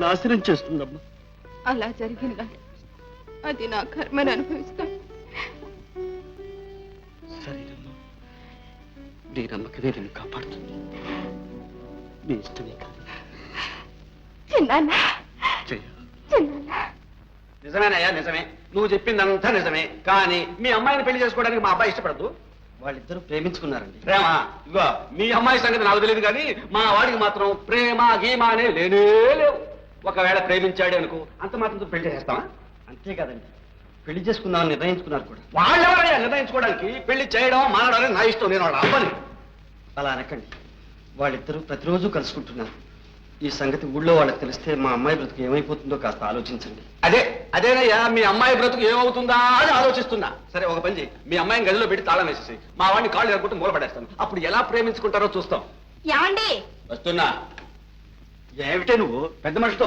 నాశనం చేస్తుందమ్మా. అలా జరిగిందా అది నా కర్మని అనుభవిస్తాను. సరేనమ్మా, నీ నమ్మకమే నేను కాపాడుతుంది. నీ ఇష్టమే కాదు. చిన్నాన్న, జయ, చిన్నాన్న. నిజమేనయ్యా, నిజమే. నువ్వు చెప్పిందంతా నిజమే. కానీ మీ అమ్మాయిని పెళ్లి చేసుకోవడానికి మా అబ్బాయి ఇష్టపడదు. వాళ్ళిద్దరూ ప్రేమించుకున్నారండి. ప్రేమ? ఇగో మీ అమ్మాయి సంగతి నాకు తెలియదు, కానీ మా వాడికి మాత్రం ప్రేమ గీమ అనే లేనే లేవు. ఒకవేళ ప్రేమించాడే అనుకో, అంత మాత్రం పెళ్లి చేస్తావా? అంతే కదండి, పెళ్లి చేసుకుందామని నిర్ణయించుకున్నారు కూడా. వాళ్ళెవరయ్యా నిర్ణయించుకోవడానికి? పెళ్లి చేయడం మానడం అనేది నా ఇష్టం, నేను వాళ్ళ అబ్బాని. అలా అనకండి. వాళ్ళిద్దరూ ప్రతిరోజు కలుసుకుంటున్నారు. ఈ సంగతి ఊళ్ళో వాళ్ళకి తెలిస్తే మా అమ్మాయి బ్రతుకు ఏమైపోతుందో కాస్త ఆలోచించండి. అదేనయ్యా, మీ అమ్మాయి బ్రతుకు ఏమవుతుందా అని ఆలోచిస్తున్నా. సరే, ఒక పని చేయి, మీ అమ్మాయిని గదిలో పెట్టి తాళం వేసేసి మా వాడిని కాళ్ళు ఎరగొట్టి మూలపడేస్తాను. అప్పుడు ఎలా ప్రేమించుకుంటారో చూస్తాం. యాండి వస్తున్నా. ఏమిటే నువ్వు పెద్ద మనుషులతో